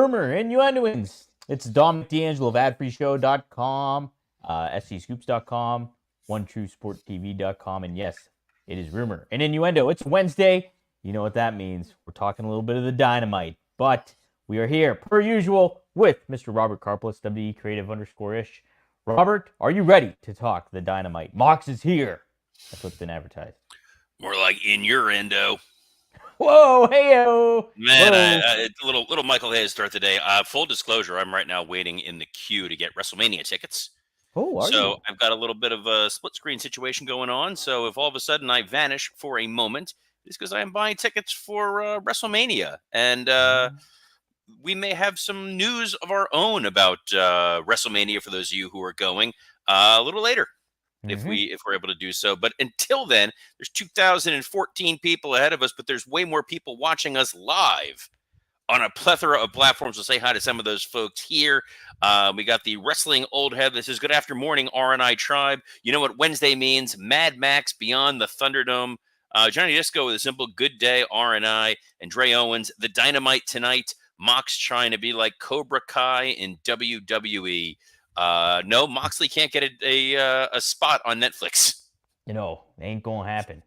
Rumor, Innuendoings. It's Dominic D'Angelo of AdFreeShow.com, SCScoops.com, OneTrueSportTV.com, and yes, it is Rumor and Innuendo. It's Wednesday. You know what that means. We're talking a little bit of the Dynamite, but we are here, per usual, with Mr. Robert Karplis, WE Creative_ish. Robert, are you ready to talk the Dynamite? Mox is here. That's what's been advertised. More like in your endo. Whoa, hey-o. Man, little Michael Hayes start the day. Full disclosure, I'm right now waiting in the queue to get WrestleMania tickets. Oh, are so you? I've got a little bit of a split screen situation going on. So if all of a sudden I vanish for a moment, it's because I am buying tickets for WrestleMania. And we may have some news of our own about WrestleMania for those of you who are going a little later. If we're able to do so. But until then, there's 2,014 people ahead of us, but there's way more people watching us live on a plethora of platforms. We'll say hi to some of those folks here. We got the Wrestling Old Head. This is Good After Morning, R&I Tribe. You know what Wednesday means? Mad Max, Beyond the Thunderdome. Johnny Disco with a simple Good Day, R&I. And Dre Owens, the Dynamite tonight. Mox trying to be like Cobra Kai in WWE. No, Moxley can't get a spot on Netflix. You know, it ain't gonna happen.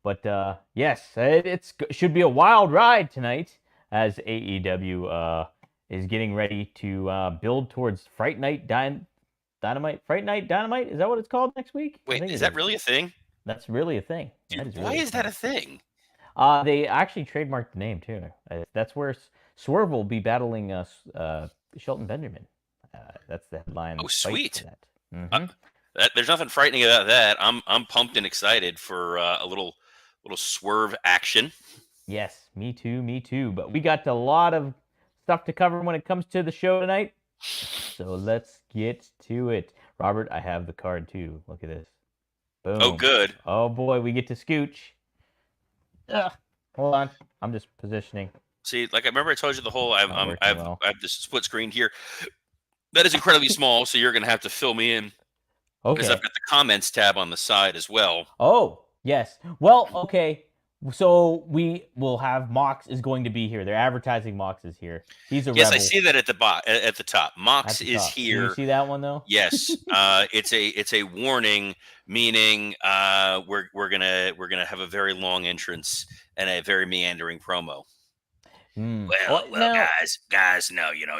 But yes, it should be a wild ride tonight as AEW is getting ready to build towards Fright Night Dynamite. Fright Night Dynamite? Is that what it's called next week? Wait, is that really a thing? That's really a thing. Dude, why is that a thing? They actually trademarked the name too. That's where Swerve will be battling Shelton Benjamin. That's the headline. Oh, sweet! That. There's nothing frightening about that. I'm pumped and excited for a little Swerve action. Yes, me too. But we got a lot of stuff to cover when it comes to the show tonight. So let's get to it. Robert, I have the card too. Look at this. Boom. Oh, good. Oh boy, we get to scooch. Hold on, I'm just positioning. See, like I remember I told you the whole. I have this split screen here. That is incredibly small, so you're going to have to fill me in. Okay. Because I've got the comments tab on the side as well. Oh, yes. Well, okay. So we will have Mox is going to be here. They're advertising Mox is here. He's a yes, rebel. I see that at the top. Mox is here. Do you see that one though? Yes. It's a warning, meaning we're gonna have a very long entrance and a very meandering promo. Well, guys, no, you know,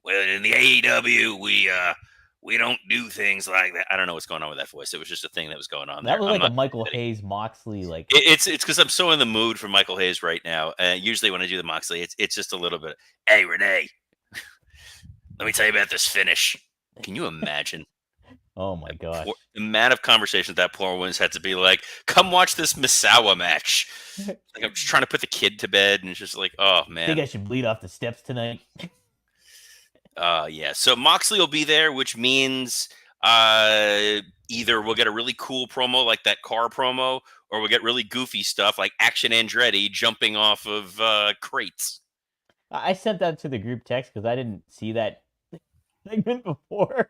in the AEW, we don't do things like that. I don't know what's going on with that voice. It was just a thing that was going on. That was like a Michael Hayes Moxley. Like it's because I'm so in the mood for Michael Hayes right now. Usually when I do the Moxley, it's just a little bit. Hey Renee, let me tell you about this finish. Can you imagine? Oh my gosh! The amount of conversations that poor woman's had to be like, "Come watch this Misawa match." Like I'm just trying to put the kid to bed, and it's just like, oh man. Think I should bleed off the steps tonight? Yeah. So Moxley will be there, which means either we'll get a really cool promo like that car promo, or we'll get really goofy stuff like Action Andretti jumping off of crates. I sent that to the group text because I didn't see that segment before.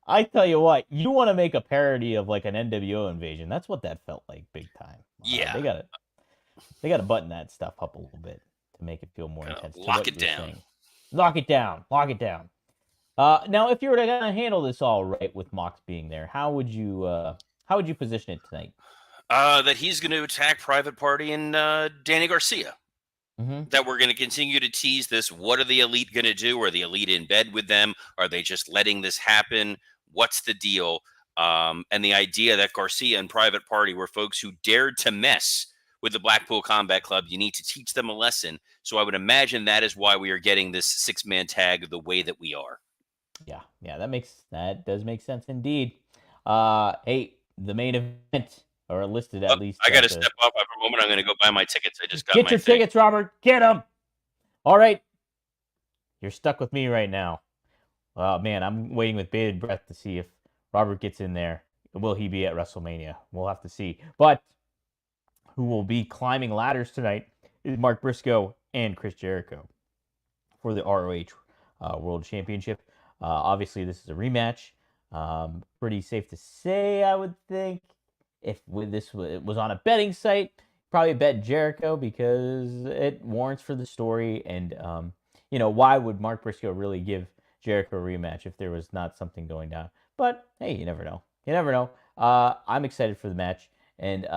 I tell you what, you want to make a parody of like an NWO invasion. That's what that felt like big time. Yeah. They gotta button that stuff up a little bit to make it feel more intense. Lock it down. Lock it down. Now, if you were to handle this all right with Mox being there, how would you position it tonight? That he's going to attack Private Party and Danny Garcia. That we're going to continue to tease this. What are the Elite going to do? Are the Elite in bed with them? Are they just letting this happen? What's the deal? And the idea that Garcia and Private Party were folks who dared to mess with the Blackpool Combat Club. You need to teach them a lesson. So I would imagine that is why we are getting this 6-man tag the way that we are. Yeah, that does make sense indeed. Hey, the main event, or listed at least. I got to step off for a moment. I'm going to go buy my tickets. I just got Get your tickets, Robert. Get them. All right. You're stuck with me right now. Oh, man, I'm waiting with bated breath to see if Robert gets in there. Will he be at WrestleMania? We'll have to see. But who will be climbing ladders tonight is Mark Briscoe and Chris Jericho for the ROH World Championship. Obviously, this is a rematch. Pretty safe to say, I would think. If this was on a betting site, probably bet Jericho because it warrants for the story. And why would Mark Briscoe really give Jericho a rematch if there was not something going down? But hey, you never know. You never know. I'm excited for the match, and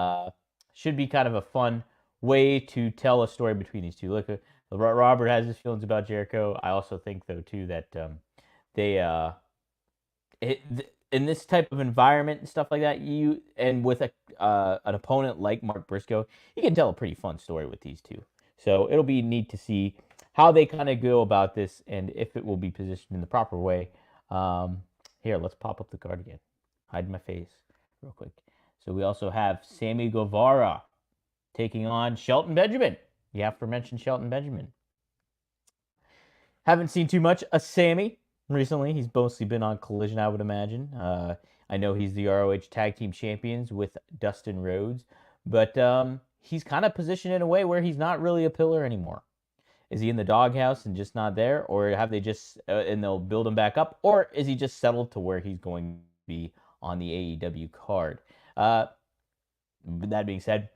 should be kind of a fun way to tell a story between these two. Look, Robert has his feelings about Jericho. I also think, though, too, that they in this type of environment and stuff like that, and with an opponent like Mark Briscoe, you can tell a pretty fun story with these two. So it'll be neat to see how they kind of go about this and if it will be positioned in the proper way. Here, let's pop up the card again. Hide my face real quick. So we also have Sammy Guevara taking on Shelton Benjamin. The aforementioned Shelton Benjamin. Haven't seen too much of Sammy recently. He's mostly been on Collision, I would imagine. I know he's the ROH Tag Team Champions with Dustin Rhodes, but he's kind of positioned in a way where he's not really a pillar anymore. Is he in the doghouse and just not there, or have they just and they'll build him back up, or is he just settled to where he's going to be on the AEW card? That being said,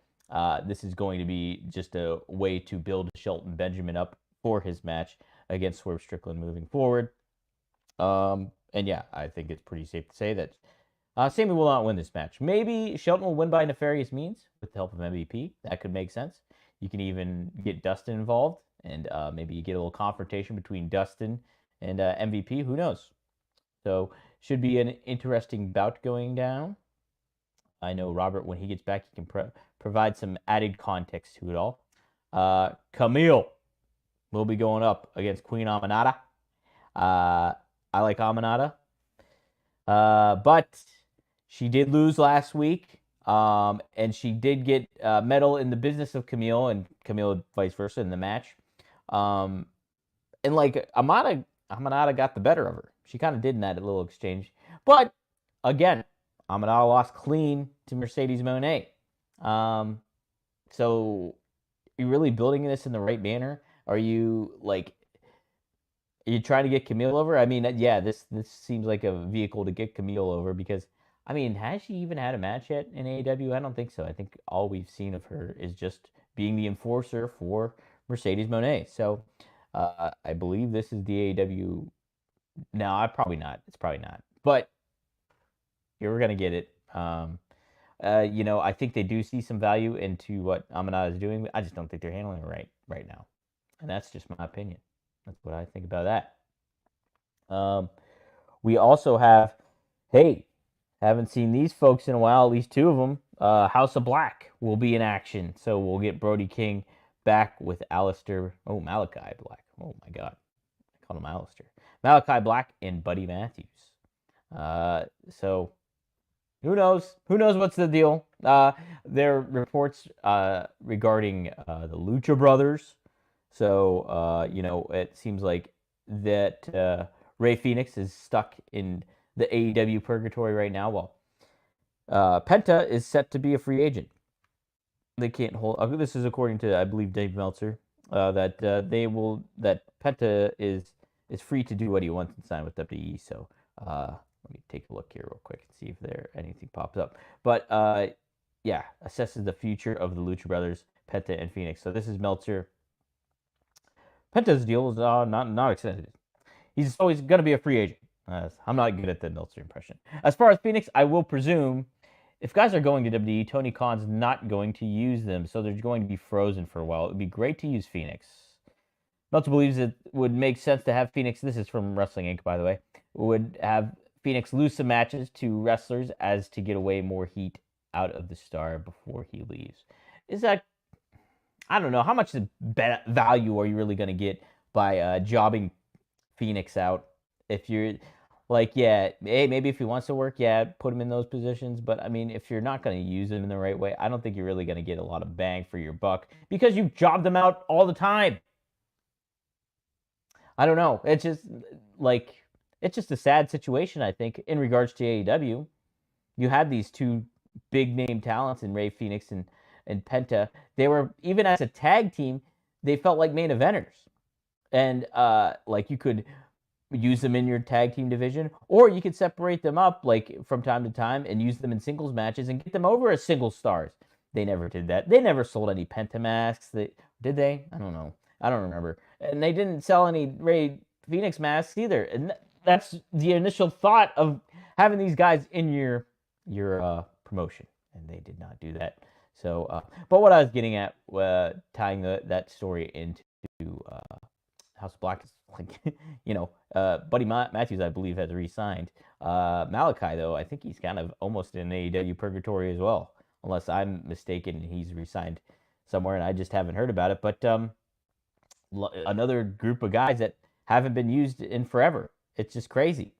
this is going to be just a way to build Shelton Benjamin up for his match against Swerve Strickland moving forward. And yeah, I think it's pretty safe to say that Sammy will not win this match. Maybe Shelton will win by nefarious means with the help of MVP. That could make sense. You can even get Dustin involved, and maybe you get a little confrontation between Dustin and MVP. Who knows? So should be an interesting bout going down. I know Robert, when he gets back, he can provide some added context to it all. Camille will be going up against Queen Aminata. I like Aminata, but she did lose last week, and she did get medal in the business of Camille, and Camille vice versa in the match. And like Aminata got the better of her. She kind of did in that little exchange, but again, Aminata lost clean to Mercedes Moné. So are you really building this in the right manner? Are you trying to get Camille over? I mean, yeah, this seems like a vehicle to get Camille over because, I mean, has she even had a match yet in AEW? I don't think so. I think all we've seen of her is just being the enforcer for Mercedes Moné. So I believe this is the AEW. No, probably not. It's probably not. But you're going to get it. I think they do see some value into what Aminata is doing. I just don't think they're handling it right now. And that's just my opinion. That's what I think about that. We also have, haven't seen these folks in a while, at least two of them. House of Black will be in action. So we'll get Brody King back with Malachi Black. Oh my God. I called him Alistair. Malachi Black and Buddy Matthews. So who knows? Who knows what's the deal? There are reports regarding the Lucha Brothers. So, it seems like that Rey Fenix is stuck in the AEW purgatory right now. Well, Penta is set to be a free agent. They can't hold. This is according to, I believe, Dave Meltzer. That Penta is free to do what he wants and sign with WWE. So let me take a look here real quick and see if anything pops up. But yeah, assesses the future of the Lucha Brothers, Penta and Phoenix. So this is Meltzer. Penta's deal is not extended. He's always going to be a free agent. I'm not good at the Meltzer impression. As far as Phoenix, I will presume if guys are going to WWE, Tony Khan's not going to use them, so they're going to be frozen for a while. It would be great to use Phoenix. Meltzer believes it would make sense to have Phoenix, this is from Wrestling Inc., by the way, would have Phoenix lose some matches to wrestlers as to get away more heat out of the star before he leaves. Is that, I don't know, how much value are you really going to get by jobbing Phoenix out? If you're like, yeah, hey, maybe if he wants to work, yeah, put him in those positions. But I mean, if you're not going to use him in the right way, I don't think you're really going to get a lot of bang for your buck because you've jobbed them out all the time. I don't know. It's just a sad situation, I think, in regards to AEW. You had these two big name talents in Rey Fenix and Penta. They were, even as a tag team, they felt like main eventers. And you could use them in your tag team division, or you could separate them up from time to time and use them in singles matches and get them over as single stars. They never did that. They never sold any Penta masks. Did they? I don't know. I don't remember. and they didn't sell any Ray Phoenix masks either. And that's the initial thought of having these guys in your promotion, and they did not do that. So, but what I was getting at, tying that story into House of Black is like, Buddy Matthews, I believe, has re-signed. Malachi, though, I think he's kind of almost in AEW purgatory as well, unless I'm mistaken. He's re-signed somewhere, and I just haven't heard about it. But another group of guys that haven't been used in forever. It's just crazy.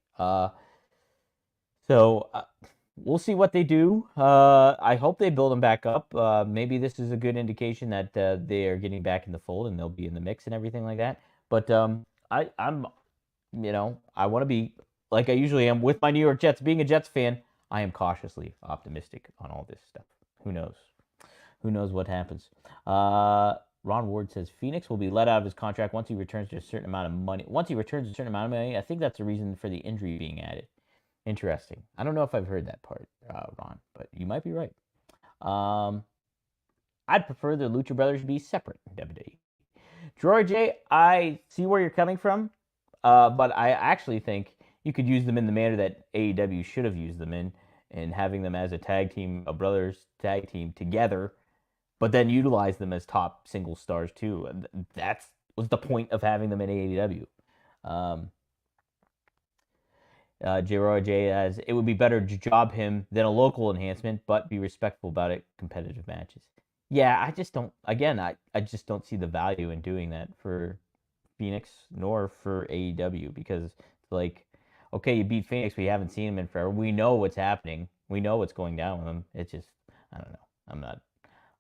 So we'll see what they do. I hope they build them back up. Maybe this is a good indication that they are getting back in the fold and they'll be in the mix and everything like that. But I want to be like I usually am with my New York Jets. Being a Jets fan, I am cautiously optimistic on all this stuff. Who knows? Who knows what happens? Ron Ward says Phoenix will be let out of his contract once he returns to a certain amount of money. Once he returns a certain amount of money, I think that's the reason for the injury being added. Interesting. I don't know if I've heard that part, Ron, but you might be right. I'd prefer the Lucha Brothers be separate in WWE. George J, I see where you're coming from, but I actually think you could use them in the manner that AEW should have used them in having them as a tag team, a brothers tag team together, but then utilize them as top single stars too. That was the point of having them in AEW. J. as it would be better to job him than a local enhancement, but be respectful about it. Competitive matches. Yeah, I just don't. Again, I just don't see the value in doing that for Phoenix nor for AEW because it's like, okay, you beat Phoenix, we haven't seen him in forever. We know what's happening. We know what's going down with him. It's just, I don't know.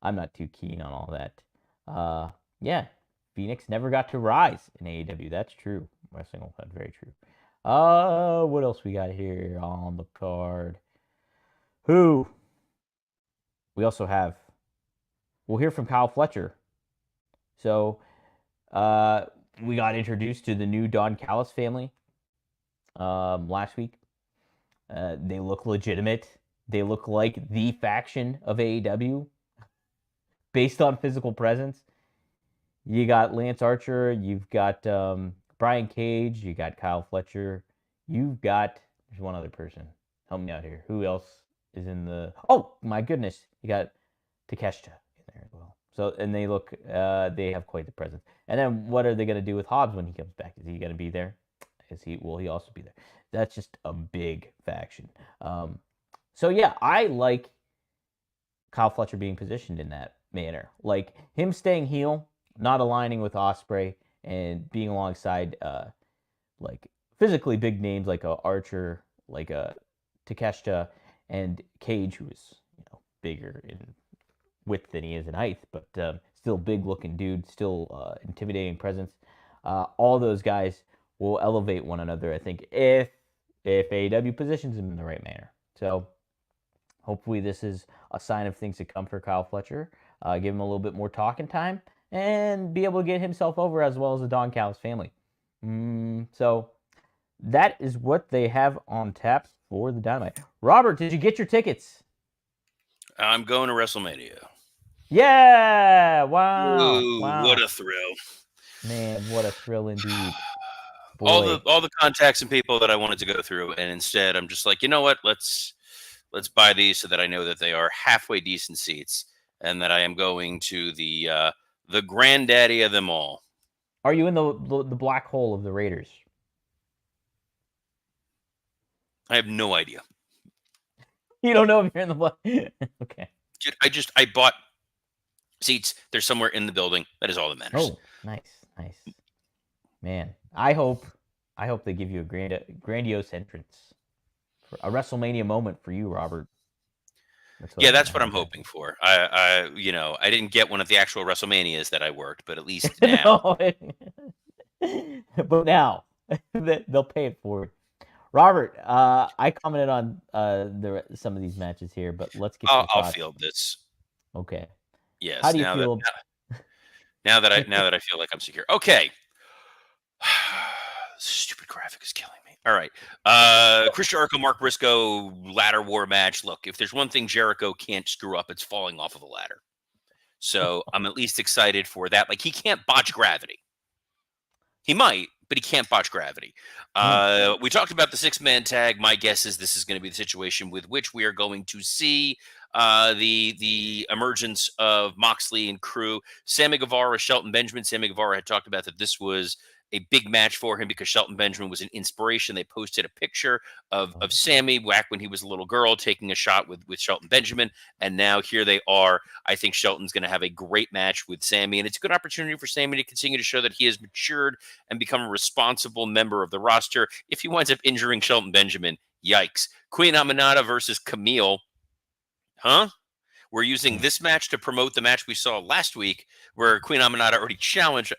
I'm not too keen on all that. Yeah, Phoenix never got to rise in AEW. That's true. Wrestling will have very true. What else we got here on the card? Who? We also have. We'll hear from Kyle Fletcher. So, we got introduced to the new Don Callis family last week. They look legitimate. They look like the faction of AEW based on physical presence. You got Lance Archer. You've got Brian Cage. You got Kyle Fletcher. You've got, there's one other person. Help me out here. Who else is in the, oh my goodness. You got Takeshita in there as well. So, and they look, they have quite the presence. And then what are they going to do with Hobbs when he comes back? Is he going to be there? Will he also be there? That's just a big faction. So yeah, I like Kyle Fletcher being positioned in that manner. Like him staying heel, not aligning with Ospreay, and being alongside like physically big names like a Archer, like a Takeshita, and Cage, who is bigger in width than he is in height, but still big looking dude, still intimidating presence. All those guys will elevate one another, I think, if AEW positions him in the right manner. So hopefully this is a sign of things to come for Kyle Fletcher. Give him a little bit more talking time and be able to get himself over as well as the Don Callis family. So that is what they have on tap for the Dynamite. Robert, did you get your tickets? I'm going to WrestleMania. Yeah! Wow! Ooh, wow! What a thrill! Man, what a thrill indeed! Boy. All the contacts and people that I wanted to go through, and instead I'm just like, you know what? Let's buy these so that I know that they are halfway decent seats, and that I am going to the granddaddy of them all. Are you in the black hole of the Raiders? I have no idea. You don't know if you're in the black. Okay. Dude, I bought seats. They're somewhere in the building. That is all that matters. Oh, nice. Man, I hope they give you a grandiose entrance, for a WrestleMania moment for you, Robert. That's what I'm hoping for. I didn't get one of the actual WrestleManias that I worked, but at least now. But now they'll pay it forward. Robert, I commented on some of these matches here, but let's get. I'll field this. Okay. Yes. How do you feel? Now that I feel like I'm secure. Okay. Stupid graphic is killing me. All right. Chris Jericho, Mark Briscoe, ladder war match. Look, if there's one thing Jericho can't screw up, it's falling off of a ladder. So I'm at least excited for that. Like, he can't botch gravity. He might, but he can't botch gravity. We talked about the 6-man tag. My guess is this is going to be the situation with which we are going to see the emergence of Moxley and crew. Sammy Guevara, Shelton Benjamin. Sammy Guevara had talked about that this was a big match for him because Shelton Benjamin was an inspiration. They posted a picture of Sammy back when he was a little girl taking a shot with Shelton Benjamin, and now here they are. I think Shelton's going to have a great match with Sammy, and it's a good opportunity for Sammy to continue to show that he has matured and become a responsible member of the roster. If he winds up injuring Shelton Benjamin, yikes. Queen Aminata versus Camille. Huh? We're using this match to promote the match we saw last week where Queen Aminata already challenged.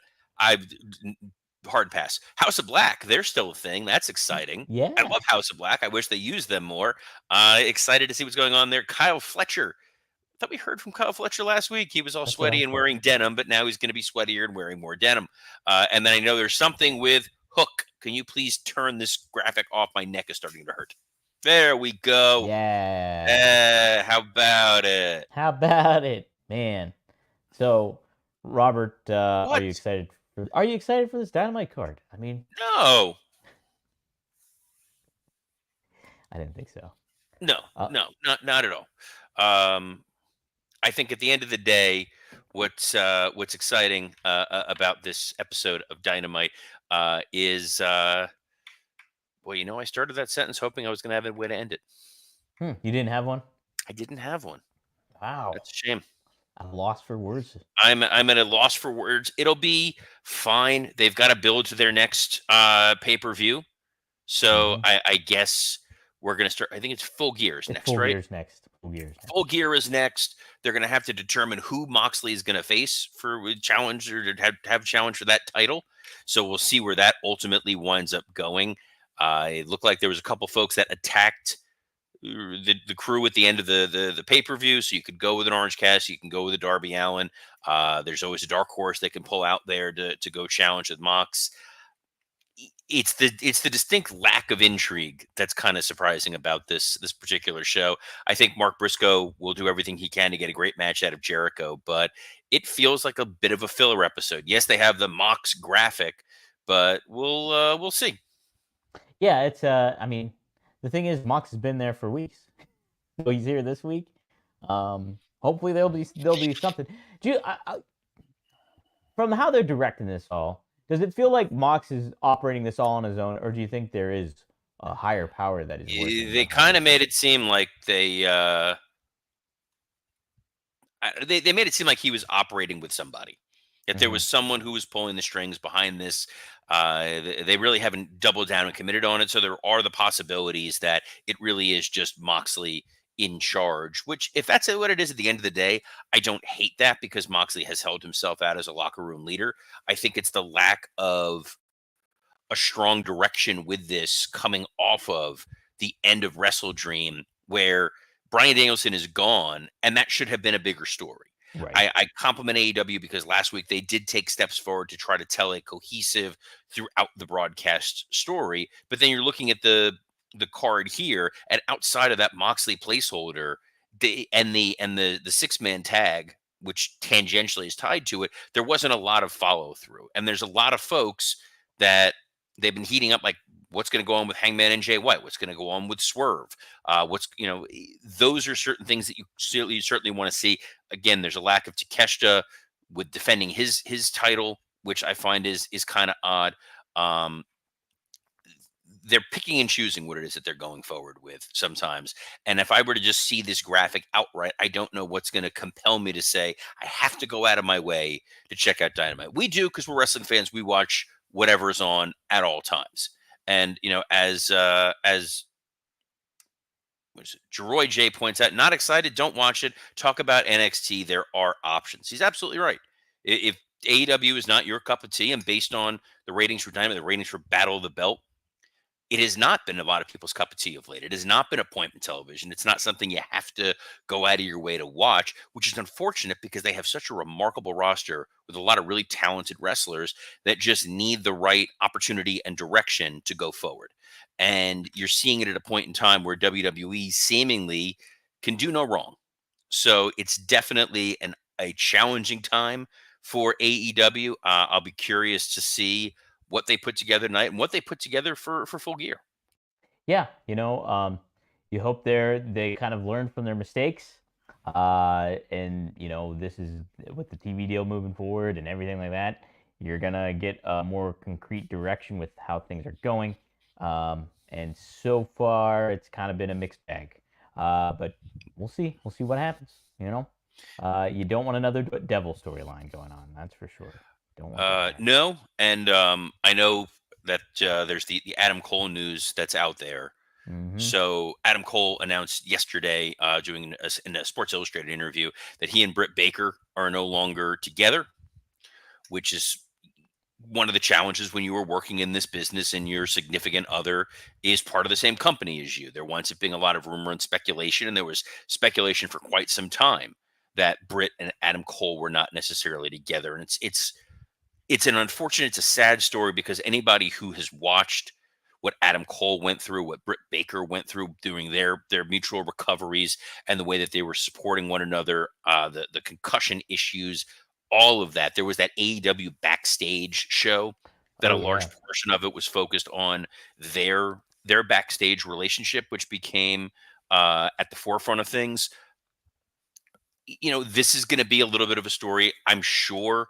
Hard pass. House of Black, they're still a thing. That's exciting. Yeah. I love House of Black. I wish they used them more. Excited to see what's going on there. Kyle Fletcher. I thought we heard from Kyle Fletcher last week. He was all sweaty and wearing denim, but now he's going to be sweatier and wearing more denim. And then I know there's something with Hook. Can you please turn this graphic off? My neck is starting to hurt. There we go. Yeah. How about it? How about it, man? So, Robert, are you excited? Are you excited for this Dynamite card? I mean, no. I didn't think so. No, not at all. I think at the end of the day, what's exciting about this episode of Dynamite is, well, I started that sentence hoping I was going to have a way to end it. You didn't have one? I didn't have one. Wow, that's a shame. I'm lost for words. I'm at a loss for words. It'll be fine. They've got to build to their next pay-per-view, so I guess we're going to start. I think it's Full Gear's next, Full right? Gear's next. Full Gear is next. They're going to have to determine who Moxley is going to face for challenge or to have challenge for that title. So we'll see where that ultimately winds up going. It looked like there was a couple folks that attacked the crew at the end of the pay-per-view. So you could go with an Orange Cassidy, you can go with a Darby Allin. There's always a dark horse they can pull out there to go challenge with Mox. It's the distinct lack of intrigue that's kind of surprising about this particular show. I think Mark Briscoe will do everything he can to get a great match out of Jericho, but it feels like a bit of a filler episode. Yes, they have the MOX graphic, but we'll see. Yeah, it's I mean, the thing is, Mox has been there for weeks, so he's here this week. Hopefully there'll be something. Do you, from how they're directing this all? Does it feel like Mox is operating this all on his own, or do you think there is a higher power that is working? They kind of made it seem like they made it seem like he was operating with somebody. That there was someone who was pulling the strings behind this. They really haven't doubled down and committed on it, so there are the possibilities that it really is just Moxley in charge, which if that's what it is at the end of the day, I don't hate that because Moxley has held himself out as a locker room leader. I think it's the lack of a strong direction with this coming off of the end of Wrestle Dream where Bryan Danielson is gone, and that should have been a bigger story. Right. I compliment AEW because last week they did take steps forward to try to tell a cohesive throughout the broadcast story, but then you're looking at the card here, and outside of that Moxley placeholder, the 6-man tag, which tangentially is tied to it, there wasn't a lot of follow through. And there's a lot of folks that they've been heating up, like what's going to go on with Hangman and Jay White, what's going to go on with Swerve, those are certain things that you certainly want to see. Again, there's a lack of Takeshita with defending his title, which I find is kind of odd. They're picking and choosing what it is that they're going forward with sometimes. And if I were to just see this graphic outright, I don't know what's going to compel me to say, I have to go out of my way to check out Dynamite. We do, because we're wrestling fans. We watch whatever's on at all times. And, as Jeroy J points out, not excited, don't watch it. Talk about NXT. There are options. He's absolutely right. If AEW is not your cup of tea, and based on the ratings for Dynamite, the ratings for Battle of the Belt, it has not been a lot of people's cup of tea of late. It has not been appointment television. It's not something you have to go out of your way to watch, which is unfortunate because they have such a remarkable roster with a lot of really talented wrestlers that just need the right opportunity and direction to go forward. And you're seeing it at a point in time where WWE seemingly can do no wrong. So it's definitely a challenging time for AEW. I'll be curious to see what they put together tonight and what they put together for Full Gear. Yeah, you hope they kind of learn from their mistakes, and this is with the TV deal moving forward and everything like that. You're gonna get a more concrete direction with how things are going. And so far, it's kind of been a mixed bag. But we'll see. We'll see what happens. You don't want another devil storyline going on. That's for sure. Don't want that. No, and I know that there's the Adam Cole news that's out there. Mm-hmm. So Adam Cole announced yesterday, doing in a Sports Illustrated interview, that he and Britt Baker are no longer together, which is one of the challenges when you were working in this business and your significant other is part of the same company as you. There winds up being a lot of rumor and speculation, and there was speculation for quite some time that Britt and Adam Cole were not necessarily together. And it's an unfortunate, it's a sad story, because anybody who has watched what Adam Cole went through, what Britt Baker went through during their mutual recoveries, and the way that they were supporting one another, the concussion issues, all of that. There was that AEW backstage show that a Oh large yeah. portion of it was focused on their backstage relationship, which became at the forefront of things. This is going to be a little bit of a story, I'm sure.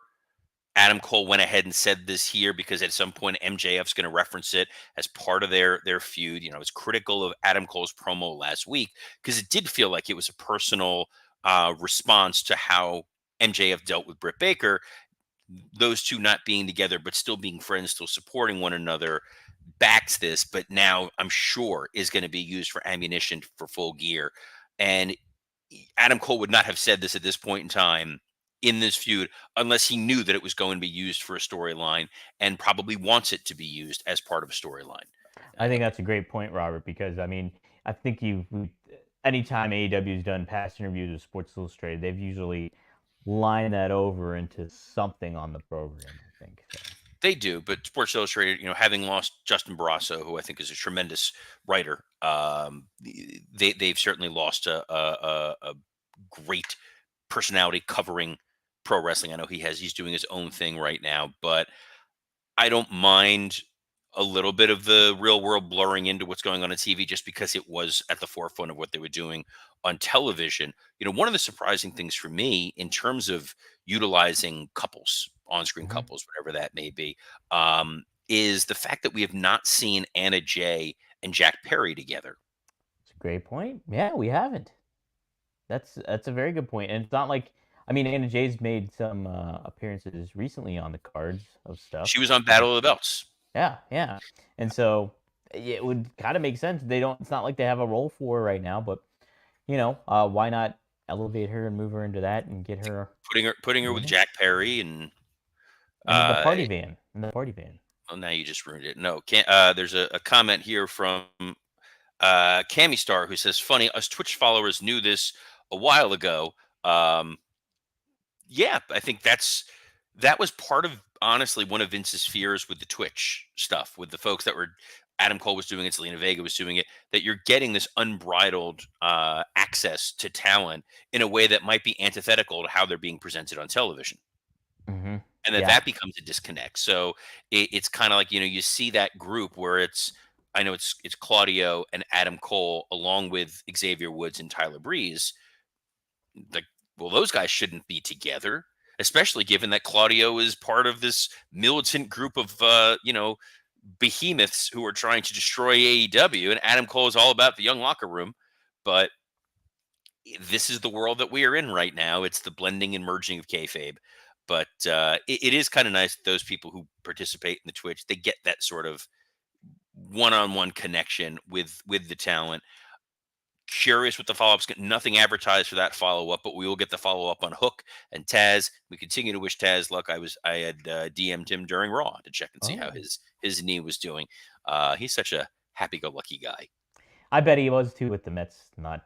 Adam Cole went ahead and said this here because at some point MJF's going to reference it as part of their feud. It's critical of Adam Cole's promo last week because it did feel like it was a personal response to how MJF dealt with Britt Baker. Those two not being together, but still being friends, still supporting one another, backs this. But now I'm sure is going to be used for ammunition for Full Gear. And Adam Cole would not have said this at this point in time in this feud unless he knew that it was going to be used for a storyline, and probably wants it to be used as part of a storyline. I think that's a great point, Robert, because I mean, I think anytime AEW's done past interviews with Sports Illustrated, they've usually lined that over into something on the program, I think. So, They do, but Sports Illustrated, having lost Justin Barrasso, who I think is a tremendous writer, they've certainly lost a great personality covering pro wrestling. I know he's doing his own thing right now, but I don't mind a little bit of the real world blurring into what's going on TV, just because it was at the forefront of what they were doing on television. One of the surprising things for me in terms of utilizing couples, on-screen mhm. couples, whatever that may be, is the fact that we have not seen Anna Jay and Jack Perry together. It's a great point. Yeah, we haven't. That's a very good point, and it's not like I mean, Anna Jay's made some appearances recently on the cards of stuff. She was on Battle of the Belts. Yeah, yeah, and so it would kind of make sense. They don't. It's not like they have a role for her right now, but why not elevate her and move her into that and get her Putting her with Mhm. Jack Perry and and the uh, party van and the party van. well, now you just ruined it. No, can't. There's a comment here from Cammy Star who says, "Funny, us Twitch followers knew this a while ago." Um, yeah, I think that was part of, honestly, one of Vince's fears with the Twitch stuff, with the folks that were Adam Cole was doing it, Selena Vega was doing it, that you're getting this unbridled access to talent in a way that might be antithetical to how they're being presented on television, Hmm. and Yeah. that becomes a disconnect. So it's kind of like, you see that group where I know it's Claudio and Adam Cole along with Xavier Woods and Tyler Breeze. Like, well, those guys shouldn't be together, especially given that Claudio is part of this militant group of behemoths who are trying to destroy AEW, and Adam Cole is all about the young locker room. But this is the world that we are in right now. It's the blending and merging of kayfabe. But it is kind of nice that those people who participate in the Twitch, they get that sort of one-on-one connection with the talent. Curious what the follow-ups. Nothing advertised for that follow-up, but we will get the follow-up on Hook and Taz. We continue to wish Taz luck. I had DM'd him during Raw to check and see how Oh, his knee was doing. He's such a happy-go-lucky guy. I bet he was too with the Mets not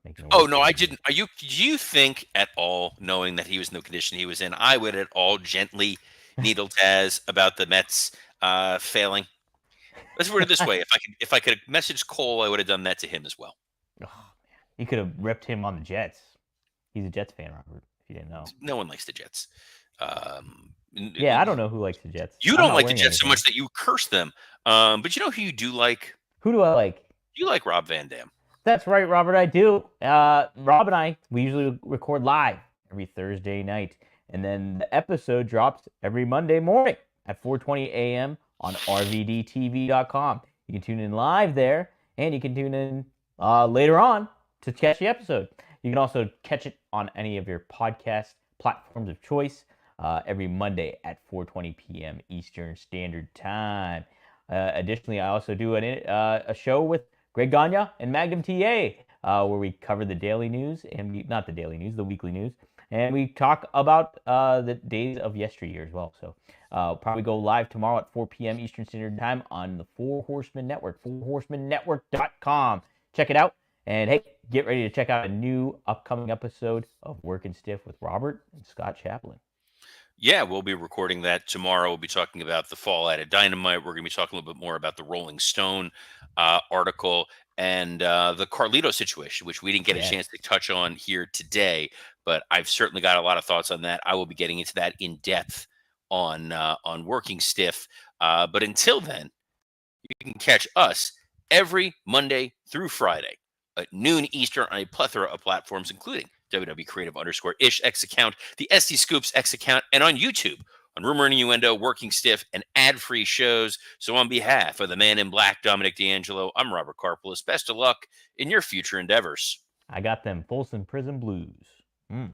making the Oh World no, I Series. didn't. Do you think at all, knowing that he was in the condition he was in, I would at all gently needle Taz about the Mets failing? Let's put it this way: if I could message Cole, I would have done that to him as well. Oh man, he could have ripped him on the Jets. He's a Jets fan, Robert. If you didn't know. No one likes the Jets. Yeah, I don't know who likes the Jets. You I'm don't not like the wearing Jets so anything. much that you curse them. But you know who you do like? Who do I like? You like Rob Van Dam. That's right, Robert. I do. Rob and I, we usually record live every Thursday night, and then the episode drops every Monday morning at 4:20 a.m. on rvdtv.com. You can tune in live there, and you can tune in later on to catch the episode. You can also catch it on any of your podcast platforms of choice every Monday at 4:20 p.m. Eastern Standard Time. Additionally, I also do a show with Greg Gagne and Magnum TA, where we cover the daily news and not the daily news, the weekly news, and we talk about the days of yesteryear as well. So probably go live tomorrow at 4 p.m. Eastern Standard Time on the Four Horsemen Network, fourhorsemennetwork.com. Check it out. And hey, get ready to check out a new upcoming episode of Working Stiff with Robert and Scott Chaplin. Yeah, we'll be recording that tomorrow. We'll be talking about the fallout of Dynamite. We're going to be talking a little bit more about the Rolling Stone article and the Carlito situation, which we didn't get a chance to touch on here today. But I've certainly got a lot of thoughts on that. I will be getting into that in depth on Working Stiff. But until then, you can catch us every Monday through Friday at noon Eastern on a plethora of platforms, including WW_Creative_ish X account, the SD Scoops X account, and on YouTube on Rumor and Innuendo, Working Stiff, and ad-free shows. So on behalf of the man in black, Dominic D'Angelo, I'm Robert Karpolis. Best of luck in your future endeavors. I got them Folsom Prison Blues.